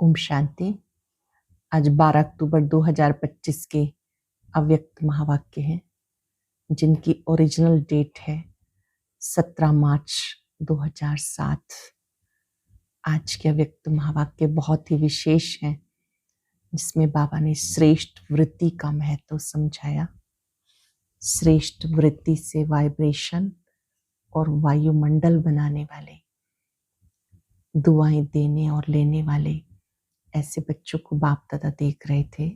ओम शांति। आज 12 अक्टूबर 2025 के अव्यक्त महावाक्य हैं, जिनकी ओरिजिनल डेट है 17 मार्च 2007। आज के अव्यक्त महावाक्य बहुत ही विशेष हैं, जिसमें बाबा ने श्रेष्ठ वृत्ति का महत्व समझाया। श्रेष्ठ वृत्ति से वाइब्रेशन और वायुमंडल बनाने वाले, दुआएं देने और लेने वाले ऐसे बच्चों को बाप दादा देख रहे थे।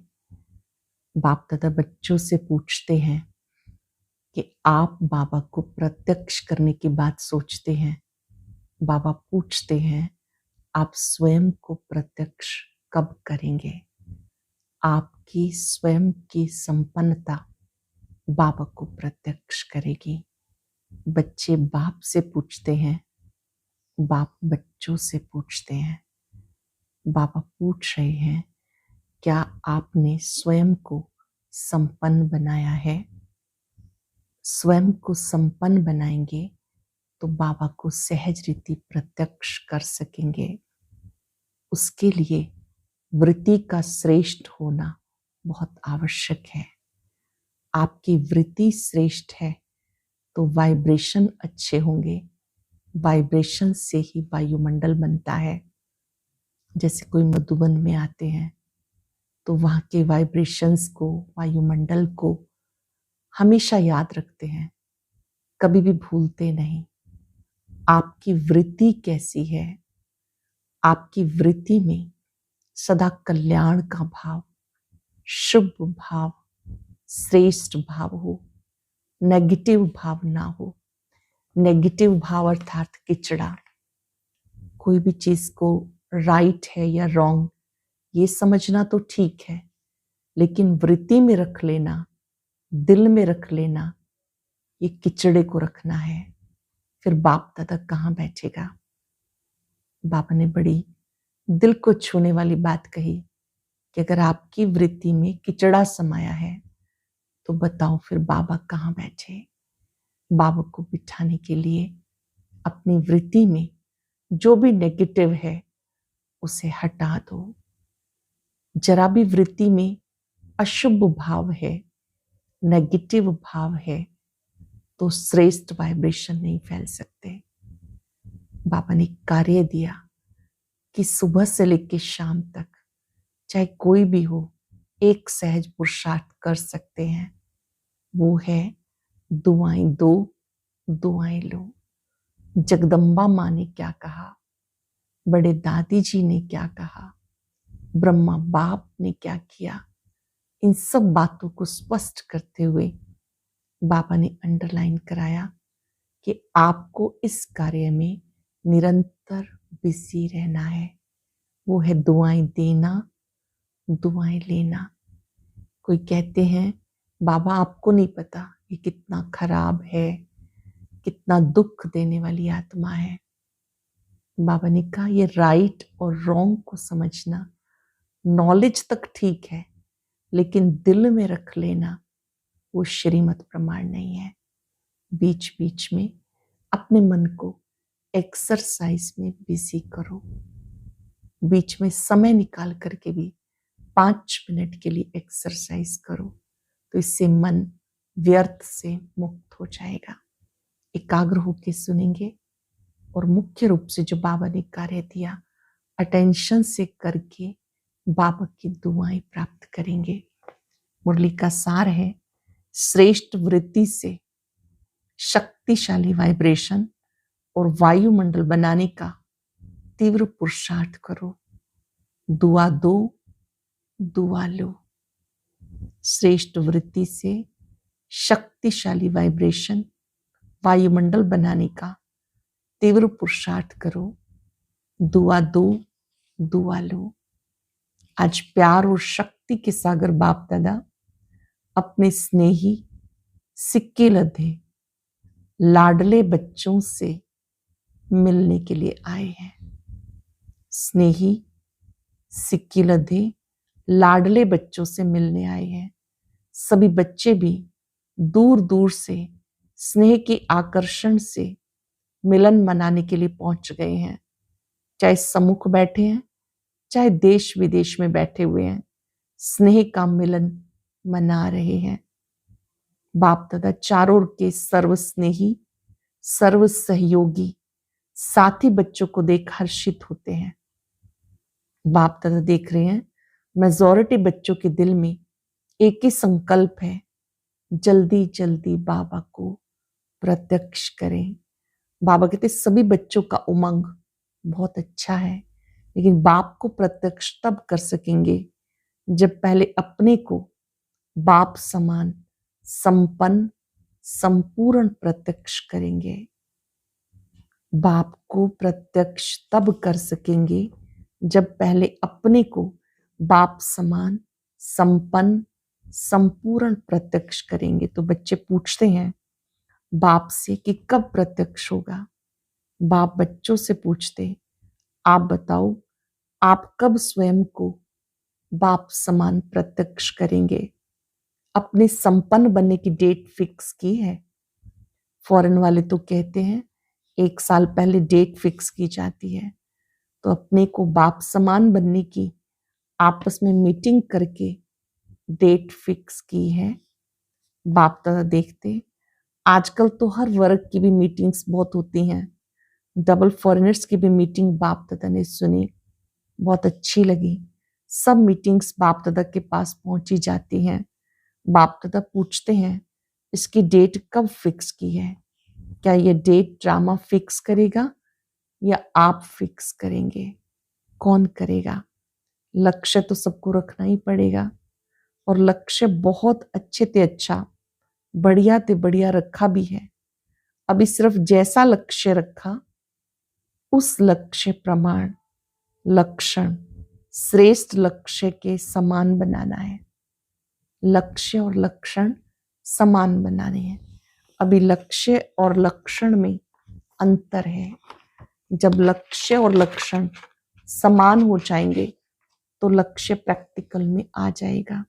बाप दादा बच्चों से पूछते हैं कि आप बाबा को प्रत्यक्ष करने की बात सोचते हैं। बाबा पूछते हैं, आप स्वयं को प्रत्यक्ष कब करेंगे? आपकी स्वयं की संपन्नता बाबा को प्रत्यक्ष करेगी। बच्चे बाप से पूछते हैं, बाप बच्चों से पूछते हैं। बाबा पूछ रहे हैं, क्या आपने स्वयं को संपन्न बनाया है? स्वयं को संपन्न बनाएंगे तो बाबा को सहज रीति प्रत्यक्ष कर सकेंगे। उसके लिए वृत्ति का श्रेष्ठ होना बहुत आवश्यक है। आपकी वृत्ति श्रेष्ठ है तो वाइब्रेशन अच्छे होंगे। वाइब्रेशन से ही वायुमंडल बनता है। जैसे कोई मधुबन में आते हैं तो वहाँ के वाइब्रेशंस को, वायुमंडल को हमेशा याद रखते हैं, कभी भी भूलते नहीं। आपकी वृत्ति कैसी है? आपकी वृत्ति में सदा कल्याण का भाव, शुभ भाव, श्रेष्ठ भाव हो, नेगेटिव भाव ना हो। नेगेटिव भाव अर्थात किचड़ा। कोई भी चीज को राइट है या रॉन्ग ये समझना तो ठीक है, लेकिन वृत्ति में रख लेना, दिल में रख लेना, ये किचड़े को रखना है। फिर बाप दादा कहाँ बैठेगा? बाबा ने बड़ी दिल को छूने वाली बात कही कि अगर आपकी वृत्ति में किचड़ा समाया है तो बताओ फिर बाबा कहाँ बैठे? बाबा को बिठाने के लिए अपनी वृत्ति में जो भी नेगेटिव है उसे हटा दो। जरा भी वृत्ति में अशुभ भाव है, नेगेटिव भाव है, तो श्रेष्ठ वाइब्रेशन नहीं फैल सकते। बाबा ने कार्य दिया कि सुबह से लेकर शाम तक चाहे कोई भी हो, एक सहज पुरुषार्थ कर सकते हैं। वो है दुआएं दो, दुआएं लो। जगदम्बा माँ ने क्या कहा, बड़े दादी जी ने क्या कहा, ब्रह्मा बाप ने क्या किया, इन सब बातों को स्पष्ट करते हुए बाबा ने अंडरलाइन कराया कि आपको इस कार्य में निरंतर बिजी रहना है। वो है दुआएं देना, दुआएं लेना। कोई कहते हैं, बाबा आपको नहीं पता ये कितना खराब है, कितना दुख देने वाली आत्मा है। बाबा ने कहा, ये राइट और रॉन्ग को समझना, नॉलेज तक ठीक है, लेकिन दिल में रख लेना वो श्रीमत प्रमाण नहीं है। बीच बीच में अपने मन को एक्सरसाइज में बिजी करो। बीच में समय निकाल करके भी 5 मिनट के लिए एक्सरसाइज करो, तो इससे मन व्यर्थ से मुक्त हो जाएगा। एकाग्र होकर सुनेंगे और मुख्य रूप से जो बाबा ने कार्य दिया, अटेंशन से करके बाबा की दुआएं प्राप्त करेंगे। मुरली का सार है, श्रेष्ठ वृत्ति से शक्तिशाली वाइब्रेशन और वायुमंडल बनाने का तीव्र पुरुषार्थ करो। दुआ दो, दुआ लो। श्रेष्ठ वृत्ति से शक्तिशाली वाइब्रेशन, वायुमंडल बनाने का तीव्र पुरुषार्थ करो। दुआ दो, दुआ लो। आज प्यार और शक्ति के सागर बाप दादा अपने स्नेही, सिक्के लधे, लाडले बच्चों से मिलने के लिए आए हैं। स्नेही, सिक्के लधे, लाडले बच्चों से मिलने आए हैं। सभी बच्चे भी दूर दूर से स्नेह के आकर्षण से मिलन मनाने के लिए पहुंच गए हैं। चाहे सम्मुख बैठे हैं, चाहे देश विदेश में बैठे हुए हैं, स्नेह का मिलन मना रहे हैं। बाप दादा चारों ओर के सर्व स्नेही, सर्व सहयोगी साथी बच्चों को देख हर्षित होते हैं। बाप दादा देख रहे हैं मेजॉरिटी बच्चों के दिल में एक ही संकल्प है, जल्दी जल्दी बाबा को प्रत्यक्ष करें। बाबा कहते सभी बच्चों का उमंग बहुत अच्छा है, लेकिन बाप को प्रत्यक्ष तब कर सकेंगे जब पहले अपने को बाप समान संपन्न संपूर्ण प्रत्यक्ष करेंगे। बाप को प्रत्यक्ष तब कर सकेंगे जब पहले अपने को बाप समान संपन्न संपूर्ण प्रत्यक्ष करेंगे। तो बच्चे पूछते हैं बाप से कि कब प्रत्यक्ष होगा। बाप बच्चों से पूछते, आप बताओ आप कब स्वयं को बाप समान प्रत्यक्ष करेंगे। अपने संपन्न बनने की डेट फिक्स की है। फॉरेन वाले तो कहते हैं 1 साल पहले डेट फिक्स की जाती है। तो अपने को बाप समान बनने की आपस में मीटिंग करके डेट फिक्स की है। बाप दादा देखते आजकल तो हर वर्ग की भी मीटिंग्स बहुत होती हैं। डबल फॉरेनर्स की भी मीटिंग बाप दादा ने सुनी, बहुत अच्छी लगी। सब मीटिंग्स बाप दादा के पास पहुंची जाती हैं। बाप दादा पूछते हैं इसकी डेट कब फिक्स की है। क्या ये डेट ड्रामा फिक्स करेगा या आप फिक्स करेंगे? कौन करेगा? लक्ष्य तो सबको रखना ही पड़ेगा, और लक्ष्य बहुत अच्छे ते अच्छा बढ़िया ते बढ़िया रखा भी है। अभी सिर्फ जैसा लक्ष्य रखा उस लक्ष्य प्रमाण लक्षण श्रेष्ठ लक्ष्य के समान बनाना है। लक्ष्य और लक्षण समान बनाने हैं। अभी लक्ष्य और लक्षण में अंतर है। जब लक्ष्य और लक्षण समान हो जाएंगे तो लक्ष्य प्रैक्टिकल में आ जाएगा।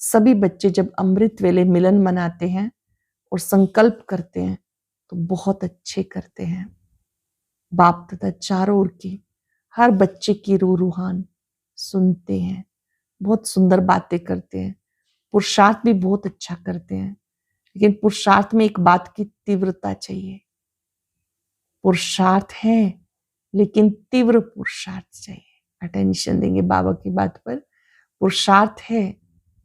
सभी बच्चे जब अमृत वेले मिलन मनाते हैं और संकल्प करते हैं तो बहुत अच्छे करते हैं। बाप दादा चारों ओर के हर बच्चे की रूहान सुनते हैं, बहुत सुंदर बातें करते हैं, पुरुषार्थ भी बहुत अच्छा करते हैं। लेकिन पुरुषार्थ में एक बात की तीव्रता चाहिए। पुरुषार्थ है लेकिन तीव्र पुरुषार्थ चाहिए। अटेंशन देंगे बाबा की बात पर। पुरुषार्थ है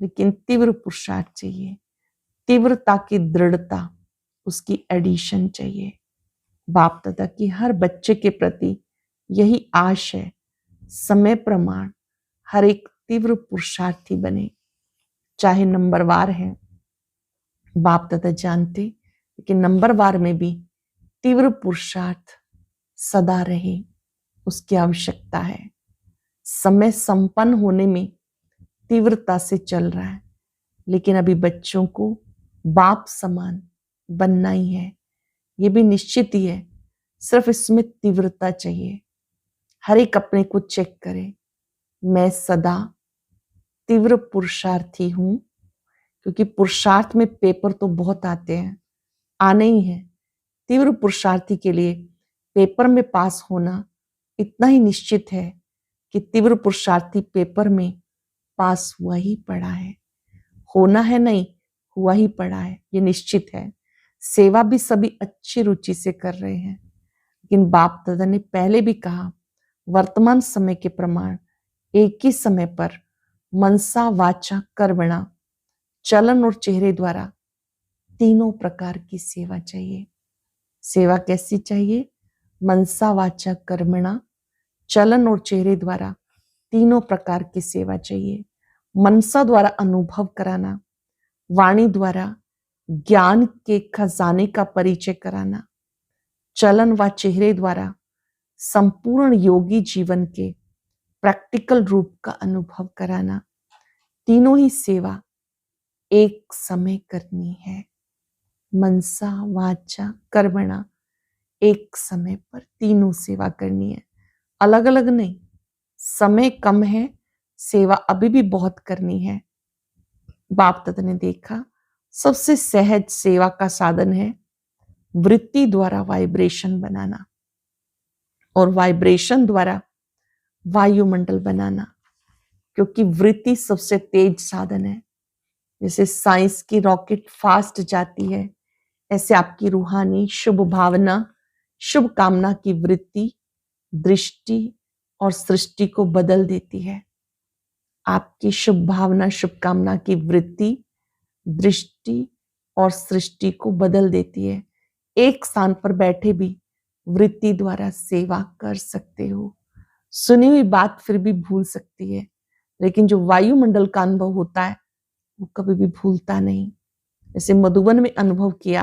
लेकिन तीव्र पुरुषार्थ चाहिए। तीव्रता की दृढ़ता, उसकी एडिशन चाहिए। बाप दादा की हर बच्चे के प्रति यही आश है, समय प्रमाण हर एक तीव्र पुरुषार्थी बने। चाहे नंबरवार है, बाप दादा जानते, लेकिन नंबरवार में भी तीव्र पुरुषार्थ सदा रहे, उसकी आवश्यकता है। समय संपन्न होने में तीव्रता से चल रहा है, लेकिन अभी बच्चों को बाप समान बनना ही है। ये भी निश्चित ही है, सिर्फ इसमें तीव्रता चाहिए। हर एक अपने को चेक करे, मैं सदा तीव्र पुरुषार्थी हूं, क्योंकि पुरुषार्थ में पेपर तो बहुत आते हैं, आने ही है। तीव्र पुरुषार्थी के लिए पेपर में पास होना इतना ही निश्चित है कि तीव्र पुरुषार्थी पेपर में पास हुआ ही पड़ा है। होना है नहीं, हुआ ही पड़ा है, ये निश्चित है। सेवा भी सभी अच्छी रुचि से कर रहे हैं, लेकिन बाप दादा ने पहले भी कहा वर्तमान समय के प्रमाण एक ही समय पर मनसा वाचा कर्मणा चलन और चेहरे द्वारा तीनों प्रकार की सेवा चाहिए। सेवा कैसी चाहिए? मनसा वाचा कर्मणा चलन और चेहरे द्वारा तीनों प्रकार की सेवा चाहिए। मनसा द्वारा अनुभव कराना, वाणी द्वारा ज्ञान के खजाने का परिचय कराना, चलन व चेहरे द्वारा संपूर्ण योगी जीवन के प्रैक्टिकल रूप का अनुभव कराना। तीनों ही सेवा एक समय करनी है। मनसा वाचा कर्मणा एक समय पर तीनों सेवा करनी है, अलग अलग नहीं। समय कम है, सेवा अभी भी बहुत करनी है। बाप दादा ने देखा सबसे सहज सेवा का साधन है वृत्ति द्वारा वाइब्रेशन बनाना, और वाइब्रेशन द्वारा वायुमंडल बनाना, क्योंकि वृत्ति सबसे तेज साधन है। जैसे साइंस की रॉकेट फास्ट जाती है, ऐसे आपकी रूहानी शुभ भावना, शुभ कामना की वृत्ति दृष्टि और सृष्टि को बदल देती है। आपकी शुभ भावना, शुभ कामना की वृत्ति दृष्टि और सृष्टि को बदल देती है। एक स्थान पर बैठे भी वृत्ति द्वारा सेवा कर सकते हो। सुनी हुई बात फिर भी भूल सकती है, लेकिन जो वायुमंडल का अनुभव होता है वो कभी भी भूलता नहीं। जैसे मधुबन में अनुभव किया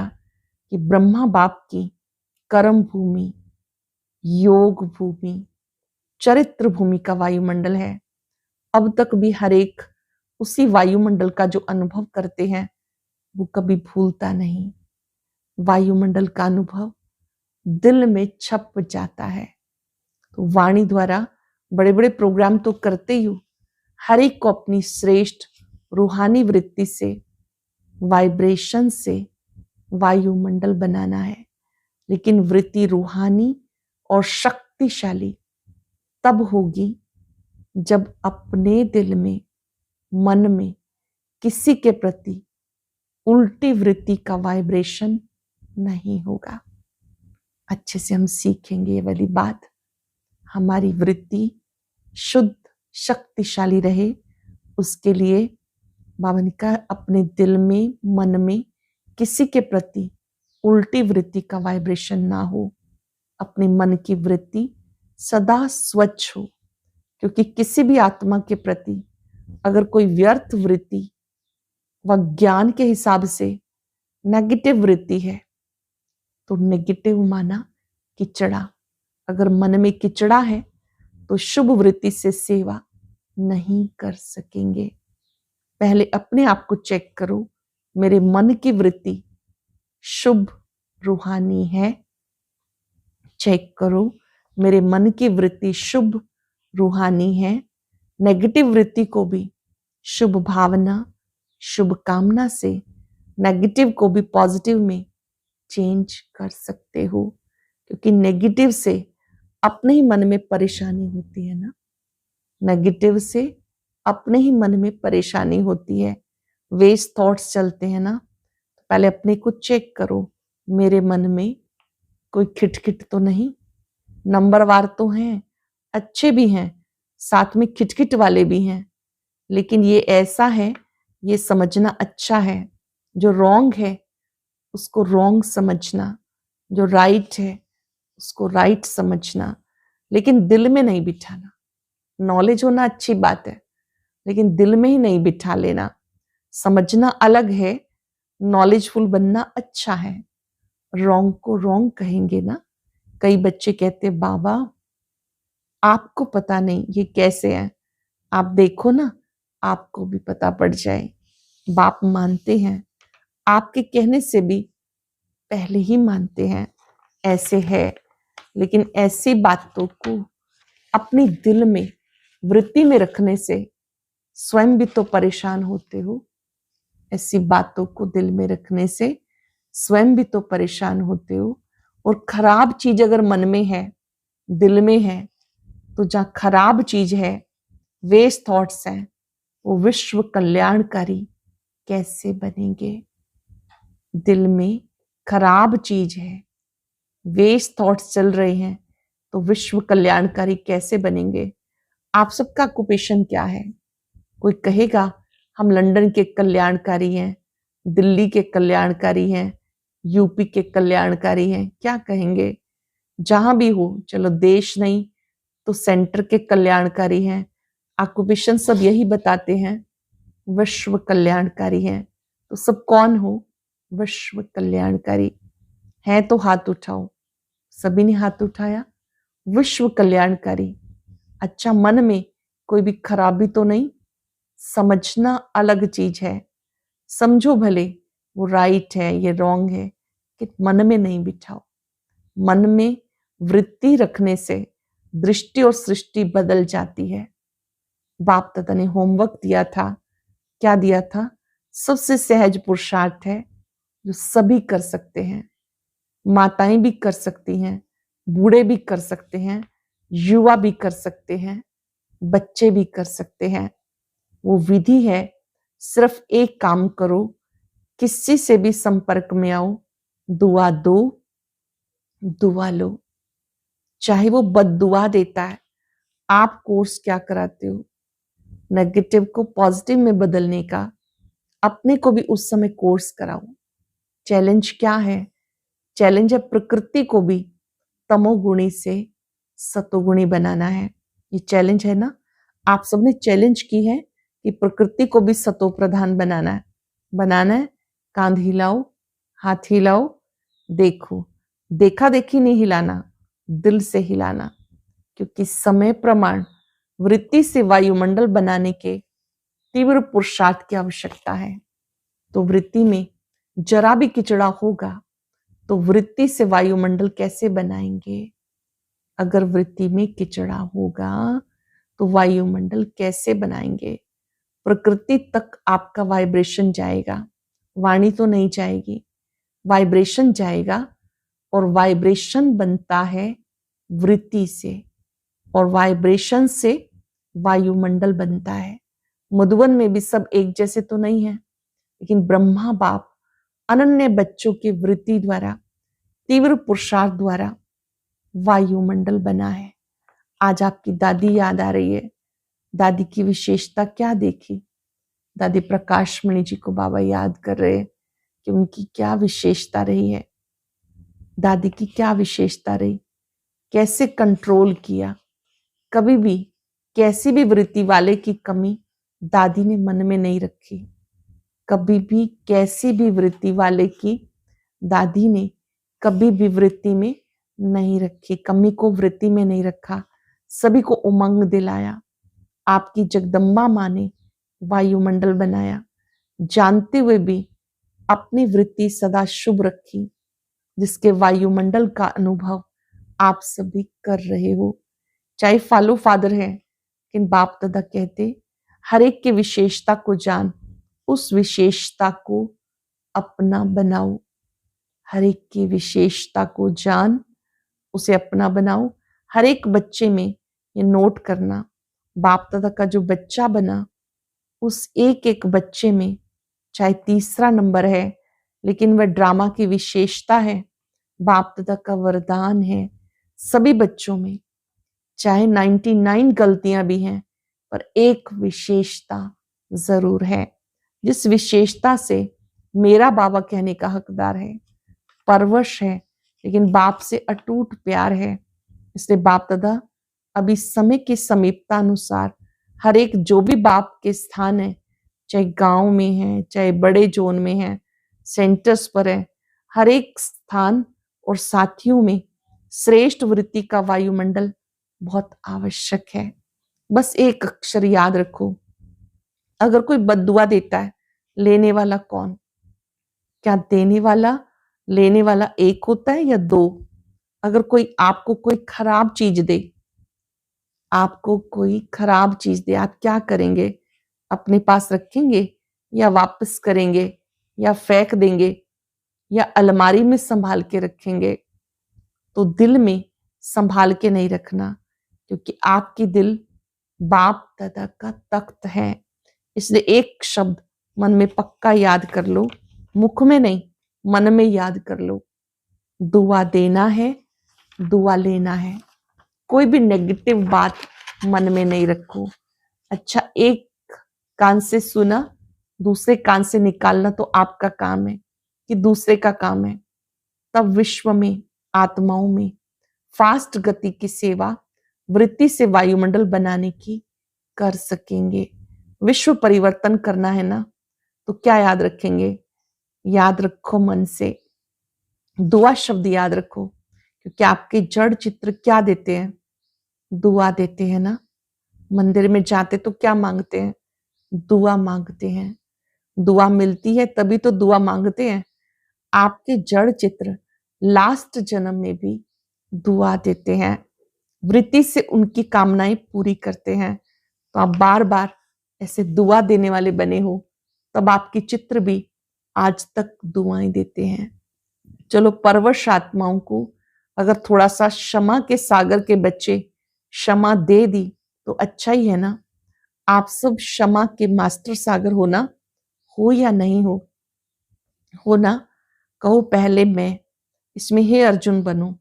कि ब्रह्मा बाप की कर्म भूमि, योग भूमि, चरित्र भूमि का वायुमंडल है। अब तक भी हर एक उसी वायुमंडल का जो अनुभव करते हैं वो कभी भूलता नहीं। वायुमंडल का अनुभव दिल में छप जाता है। तो वाणी द्वारा बड़े बड़े प्रोग्राम तो करते ही हो, हर एक को अपनी श्रेष्ठ रूहानी वृत्ति से, वाइब्रेशन से वायुमंडल बनाना है। लेकिन वृत्ति रूहानी और शक्तिशाली तब होगी जब अपने दिल में, मन में किसी के प्रति उल्टी वृत्ति का वाइब्रेशन नहीं होगा। अच्छे से हम सीखेंगे ये वाली बात। हमारी वृत्ति शुद्ध शक्तिशाली रहे, उसके लिए बाबा ने कहा अपने दिल में, मन में किसी के प्रति उल्टी वृत्ति का वाइब्रेशन ना हो। अपने मन की वृत्ति सदा स्वच्छ हो, क्योंकि किसी भी आत्मा के प्रति अगर कोई व्यर्थ वृत्ति व ज्ञान के हिसाब से नेगेटिव वृत्ति है तो नेगेटिव माना किचड़ा। अगर मन में किचड़ा है तो शुभ वृत्ति से सेवा नहीं कर सकेंगे। पहले अपने आप को चेक करो, मेरे मन की वृत्ति शुभ रूहानी है? चेक करो, मेरे मन की वृत्ति शुभ रूहानी है? नेगेटिव वृत्ति को भी शुभ भावना, शुभ कामना से नेगेटिव को भी पॉजिटिव में चेंज कर सकते हो। क्योंकि नेगेटिव से अपने ही मन में परेशानी होती है ना, नेगेटिव से अपने ही मन में परेशानी होती है, वेस्ट थॉट्स चलते हैं ना। पहले अपने को चेक करो, मेरे मन में कोई खिटखिट तो नहीं? नंबरवार तो हैं, अच्छे भी हैं, साथ में खिटखिट वाले भी हैं, लेकिन ये ऐसा है, ये समझना अच्छा है। जो रॉन्ग है उसको रॉन्ग समझना, जो राइट है उसको राइट समझना, लेकिन दिल में नहीं बिठाना। नॉलेज होना अच्छी बात है, लेकिन दिल में ही नहीं बिठा लेना। समझना अलग है, नॉलेजफुल बनना अच्छा है। रॉन्ग को रॉन्ग कहेंगे ना। कई बच्चे कहते बाबा आपको पता नहीं ये कैसे है, आप देखो ना आपको भी पता पड़ जाए। बाप मानते हैं, आपके कहने से भी पहले ही मानते हैं ऐसे है, लेकिन ऐसी बातों को अपने दिल में वृत्ति में रखने से स्वयं भी तो परेशान होते हो। ऐसी बातों को दिल में रखने से स्वयं भी तो परेशान होते हो। और खराब चीज अगर मन में है, दिल में है, तो जहां खराब चीज है, वेस्ट थॉट्स हैं, वो विश्व कल्याणकारी कैसे बनेंगे? दिल में खराब चीज है, वेस्ट थॉट्स चल रहे हैं, तो विश्व कल्याणकारी कैसे बनेंगे? आप सबका ऑक्यूपेशन क्या है? कोई कहेगा हम लंदन के कल्याणकारी हैं, दिल्ली के कल्याणकारी हैं, यूपी के कल्याणकारी हैं, क्या कहेंगे? जहां भी हो, चलो देश नहीं तो सेंटर के कल्याणकारी हैं। ऑक्यूपेशन सब यही बताते हैं, विश्व कल्याणकारी हैं। तो सब कौन हो? विश्व कल्याणकारी है तो हाथ उठाओ। सभी ने हाथ उठाया। विश्व कल्याणकारी। अच्छा, मन में कोई भी खराबी तो नहीं? समझना अलग चीज है, समझो भले वो राइट है ये रॉन्ग है, कि मन में नहीं बिठाओ। मन में वृत्ति रखने से दृष्टि और सृष्टि बदल जाती है। बाप दादा ने होमवर्क दिया था, क्या दिया था? सबसे सहज पुरुषार्थ है जो सभी कर सकते हैं। माताएं भी कर सकती हैं, बूढ़े भी कर सकते हैं, युवा भी कर सकते हैं, बच्चे भी कर सकते हैं। वो विधि है, सिर्फ एक काम करो, किसी से भी संपर्क में आओ, दुआ दो, दुआ लो। चाहे वो बद्दुआ देता है, आप कोर्स क्या कराते हो? नेगेटिव को पॉजिटिव में बदलने का। अपने को भी उस समय कोर्स कराओ। चैलेंज क्या है? चैलेंज है प्रकृति को भी तमोगुणी से सतोगुणी बनाना है। ये चैलेंज है ना, आप सबने चैलेंज की है कि प्रकृति को भी सतो प्रधान बनाना है। बनाना है, कांध हिलाओ, हाथ हिलाओ, देखो। देखा देखी नहीं हिलाना, दिल से हिलाना, क्योंकि समय प्रमाण वृत्ति से वायुमंडल बनाने के तीव्र पुरुषार्थ की आवश्यकता है। तो वृत्ति में जरा भी किचड़ा होगा तो वृत्ति से वायुमंडल कैसे बनाएंगे? अगर वृत्ति में किचड़ा होगा तो वायुमंडल कैसे बनाएंगे? प्रकृति तक आपका वाइब्रेशन जाएगा, वाणी तो नहीं जाएगी, वाइब्रेशन जाएगा। और वाइब्रेशन बनता है वृत्ति से, और वाइब्रेशन से वायुमंडल बनता है। मधुवन में भी सब एक जैसे तो नहीं है, लेकिन ब्रह्मा बाप अनन्य बच्चों के वृत्ति द्वारा, तीव्र पुरुषार्थ द्वारा वायुमंडल बना है। आज आपकी दादी याद आ रही है। दादी की विशेषता क्या देखी? दादी प्रकाश मणि जी को बाबा याद कर रहे हैं कि उनकी क्या विशेषता रही है। दादी की क्या विशेषता रही, कैसे कंट्रोल किया। कभी भी कैसी भी वृत्ति वाले की कमी दादी ने मन में नहीं रखी। कभी भी कैसी भी वृत्ति वाले की दादी ने कभी भी वृत्ति में नहीं रखी, कमी को वृत्ति में नहीं रखा, सभी को उमंग दिलाया। आपकी जगदम्बा माँ ने वायुमंडल बनाया, जानते हुए भी अपनी वृत्ति सदा शुभ रखी, जिसके वायुमंडल का अनुभव आप सभी कर रहे हो। चाहे फॉलो फादर है, लेकिन बाप दादा कहते हर एक की विशेषता को जान, उस विशेषता को अपना बनाओ। हर एक की विशेषता को जान, उसे अपना बनाओ। हर एक बच्चे में ये नोट करना, बाप दादा का जो बच्चा बना, उस एक एक बच्चे में चाहे तीसरा नंबर है, लेकिन वह ड्रामा की विशेषता है, बाप दादा का वरदान है। सभी बच्चों में चाहे 99 गलतियां भी हैं, पर एक विशेषता जरूर है, जिस विशेषता से मेरा बाबा कहने का हकदार है। परवश है, लेकिन बाप से अटूट प्यार है। इसलिए बाप दादा अभी समय की समीपता अनुसार हर एक जो भी बाप के स्थान है, चाहे गांव में है, चाहे बड़े जोन में है, सेंटर्स पर है, हर एक स्थान और साथियों में श्रेष्ठ वृत्ति का वायुमंडल बहुत आवश्यक है। बस एक अक्षर याद रखो, अगर कोई बद्दुआ देता है, लेने वाला कौन? क्या देने वाला लेने वाला एक होता है या दो? अगर कोई आपको कोई खराब चीज दे, आपको कोई खराब चीज दे, आप क्या करेंगे? अपने पास रखेंगे या वापस करेंगे या फेंक देंगे या अलमारी में संभाल के रखेंगे? तो दिल में संभाल के नहीं रखना, क्योंकि आपकी दिल बाप दादा का तख्त है। इसलिए एक शब्द मन में पक्का याद कर लो, मुख में नहीं, मन में याद कर लो। दुआ देना है, दुआ लेना है। कोई भी नेगेटिव बात मन में नहीं रखो। अच्छा, एक कान से सुना, दूसरे कान से निकालना तो आपका काम है कि दूसरे का काम है? तब विश्व में, आत्माओं में फास्ट गति की सेवा वृत्ति से वायुमंडल बनाने की कर सकेंगे। विश्व परिवर्तन करना है ना, तो क्या याद रखेंगे? याद रखो मन से, दुआ शब्द याद रखो, क्योंकि आपके जड़ चित्र क्या देते हैं? दुआ देते हैं ना। मंदिर में जाते तो क्या मांगते हैं? दुआ मांगते हैं। दुआ मिलती है तभी तो दुआ मांगते हैं। आपके जड़ चित्र लास्ट जन्म में भी दुआ देते हैं, वृत्ति से उनकी कामनाएं पूरी करते हैं। तो आप बार बार ऐसे दुआ देने वाले बने हो, तब आपके चित्र भी आज तक दुआएं देते हैं। चलो, परवश आत्माओं को अगर थोड़ा सा क्षमा के सागर के बच्चे क्षमा दे दी, तो अच्छा ही है ना। आप सब क्षमा के मास्टर सागर हो या नहीं हो ना। कहो पहले मैं इसमें हे अर्जुन बनूं।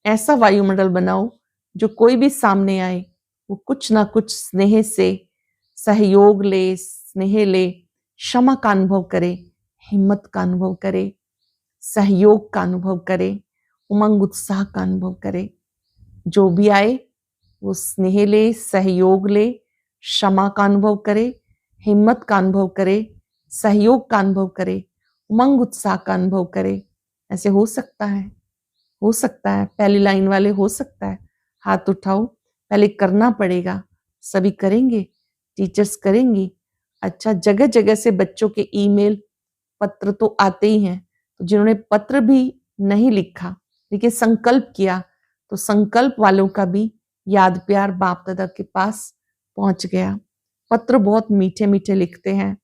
ऐसा वायुमंडल बनाओ जो कोई भी सामने आए वो कुछ ना कुछ स्नेह से सहयोग ले, स्नेह ले, क्षमा का अनुभव करे, हिम्मत का अनुभव करे, सहयोग का अनुभव करे, उमंग उत्साह का अनुभव करे। जो भी आए वो स्नेह ले, सहयोग ले, क्षमा का अनुभव करे, हिम्मत का अनुभव करे, सहयोग का अनुभव करे, उमंग उत्साह का अनुभव करे। ऐसे हो सकता है? हो सकता है। पहली लाइन वाले हो सकता है? हाथ उठाओ। पहले करना पड़ेगा। सभी करेंगे, टीचर्स करेंगी। अच्छा, जगह जगह से बच्चों के ईमेल पत्र तो आते ही हैं। तो जिन्होंने पत्र भी नहीं लिखा लेकिन संकल्प किया, तो संकल्प वालों का भी याद प्यार बाप दादा के पास पहुंच गया। पत्र बहुत मीठे मीठे लिखते हैं।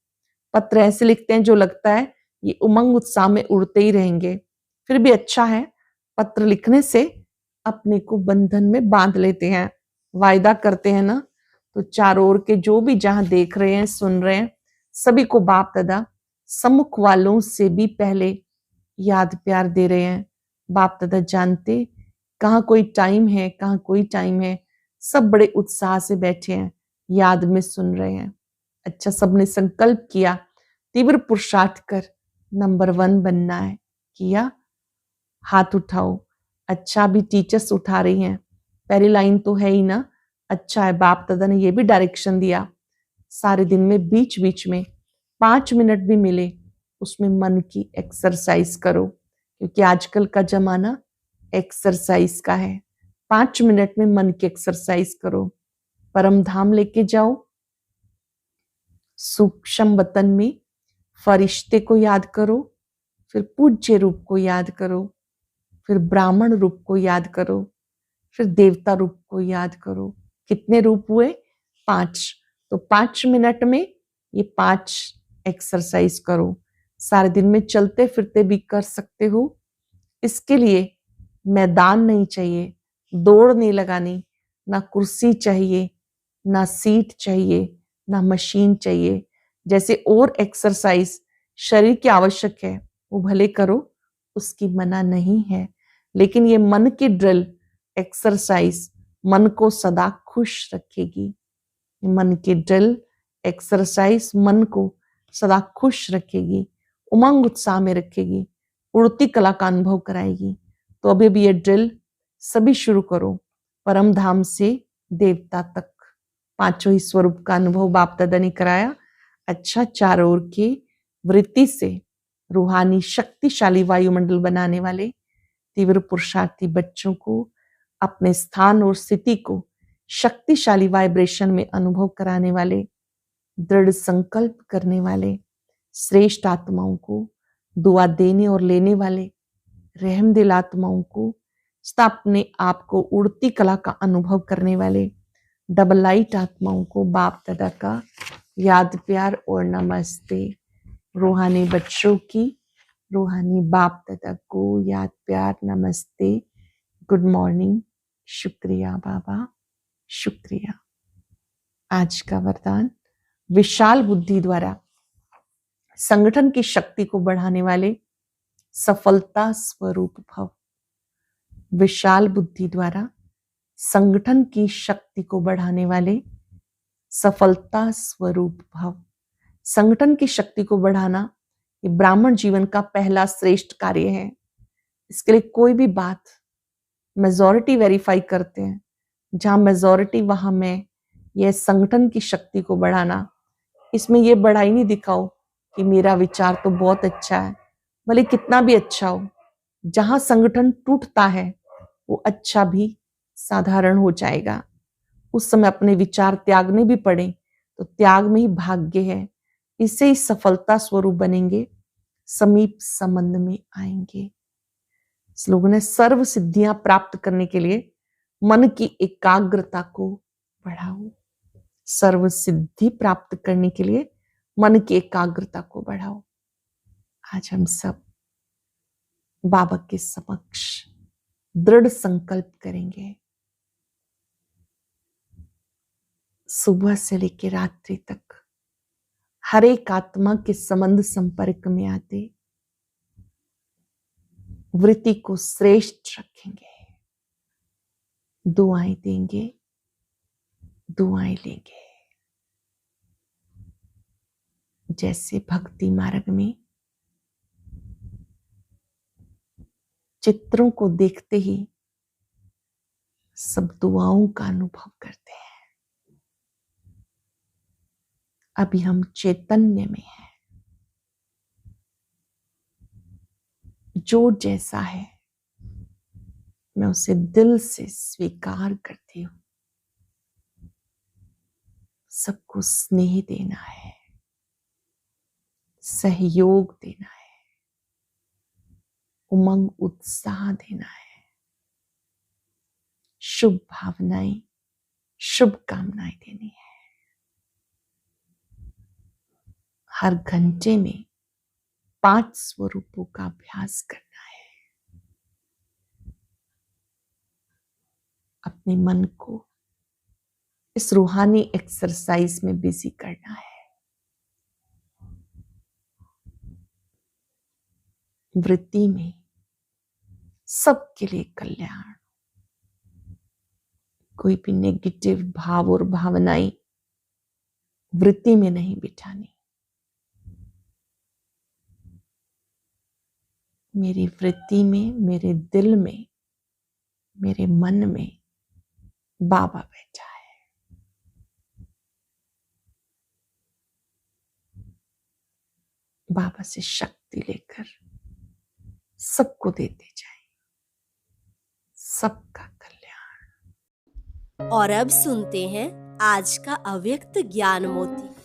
पत्र ऐसे लिखते हैं जो लगता है ये उमंग उत्साह में उड़ते ही रहेंगे। फिर भी अच्छा है, पत्र लिखने से अपने को बंधन में बांध लेते हैं, वायदा करते हैं ना। तो चारों ओर के जो भी जहां देख रहे हैं, सुन रहे हैं, सभी को बाप दादा सम्मुख वालों से भी पहले याद प्यार दे रहे हैं। बाप दादा जानते कहाँ कोई टाइम है, कहाँ कोई टाइम है। सब बड़े उत्साह से बैठे हैं, याद में सुन रहे हैं। अच्छा, सबने संकल्प किया, तीव्र पुरुषार्थ कर नंबर 1 बनना है। किया? हाथ उठाओ। अच्छा, अभी टीचर्स उठा रही हैं। पहली लाइन तो है ही ना। अच्छा है, बाप दादा ने ये भी डायरेक्शन दिया, सारे दिन में बीच बीच में 5 मिनट भी मिले उसमें मन की एक्सरसाइज करो, क्योंकि आजकल का जमाना एक्सरसाइज का है। 5 मिनट में मन की एक्सरसाइज करो। परम धाम लेके जाओ, सूक्ष्म वतन में फरिश्ते को याद करो, फिर पूज्य रूप को याद करो, फिर ब्राह्मण रूप को याद करो, फिर देवता रूप को याद करो। कितने रूप हुए? 5। तो 5 मिनट में ये 5 एक्सरसाइज करो। सारे दिन में चलते फिरते भी कर सकते हो। इसके लिए मैदान नहीं चाहिए, दौड़ नहीं लगानी, ना कुर्सी चाहिए, ना सीट चाहिए, ना मशीन चाहिए। जैसे और एक्सरसाइज शरीर की आवश्यक है वो भले करो, उसकी मना नहीं है, लेकिन ये मन की ड्रिल एक्सरसाइज मन को सदा खुश रखेगी। मन की ड्रिल एक्सरसाइज मन को सदा खुश रखेगी, उमंग उत्साह में रखेगी, उड़ती कला का अनुभव कराएगी। तो अभी भी ये ड्रिल सभी शुरू करो। परम धाम से देवता तक पांचों ही स्वरूप का अनुभव बाप दादा ने कराया। अच्छा, चारों ओर की वृत्ति से रूहानी शक्तिशाली वायुमंडल बनाने वाले तीव्र पुरुषार्थी बच्चों को अपने स्थान और स्थिति को शक्तिशाली वाइब्रेशन में अनुभव कराने वाले, दृढ़ संकल्प करने वाले श्रेष्ठ आत्माओं को, दुआ देने और लेने वाले रहमदिल आत्माओं को, अपने आप को उड़ती कला का अनुभव करने वाले डबल लाइट आत्माओं को बाप दादा का याद प्यार और नमस्ते। रूहानी बच्चों की रूहानी बाप दादा को याद प्यार नमस्ते, गुड मॉर्निंग, शुक्रिया बाबा, शुक्रिया। आज का वरदान, विशाल बुद्धि द्वारा संगठन की शक्ति को बढ़ाने वाले सफलता स्वरूप भव। विशाल बुद्धि द्वारा संगठन की शक्ति को बढ़ाने वाले सफलता स्वरूप भव। संगठन की शक्ति को बढ़ाना ये ब्राह्मण जीवन का पहला श्रेष्ठ कार्य है। इसके लिए कोई भी बात मेजॉरिटी वेरीफाई करते हैं, जहां मेजॉरिटी वहां मैं, यह संगठन की शक्ति को बढ़ाना। इसमें यह बढ़ाई नहीं दिखाओ कि मेरा विचार तो बहुत अच्छा है, भले कितना भी अच्छा हो। जहां संगठन टूटता है वो अच्छा भी साधारण हो जाएगा। उस समय अपने विचार त्यागने भी पड़े तो त्याग में ही भाग्य है। इससे ही सफलता स्वरूप बनेंगे, समीप संबंध में आएंगे। इस लोगों ने सर्व सिद्धियां प्राप्त करने के लिए मन की एकाग्रता को बढ़ाओ। सर्व सिद्धि प्राप्त करने के लिए मन की एकाग्रता को बढ़ाओ। आज हम सब बाबा के समक्ष दृढ़ संकल्प करेंगे। सुबह से लेकर रात्रि तक हर एक आत्मा के संबंध संपर्क में आते वृत्ति को श्रेष्ठ रखेंगे, दुआएं देंगे, दुआएं लेंगे। जैसे भक्ति मार्ग में चित्रों को देखते ही सब दुआओं का अनुभव करते हैं, अभी हम चैतन्य में हैं। जो जैसा है मैं उसे दिल से स्वीकार करती हूं। सबको स्नेह देना है, सहयोग देना है, उमंग उत्साह देना है, शुभ भावनाएं, शुभकामनाएं देनी है। हर घंटे में 5 स्वरूपों का अभ्यास करना है। अपने मन को इस रूहानी एक्सरसाइज में बिजी करना है। वृत्ति में सबके लिए कल्याण, कोई भी नेगेटिव भाव और भावनाएं वृत्ति में नहीं बिठानी। मेरी वृत्ति में, मेरे दिल में, मेरे मन में बाबा बैठा है। बाबा से शक्ति लेकर सबको देते जाए, सबका कल्याण। और अब सुनते हैं आज का अव्यक्त ज्ञान मोती।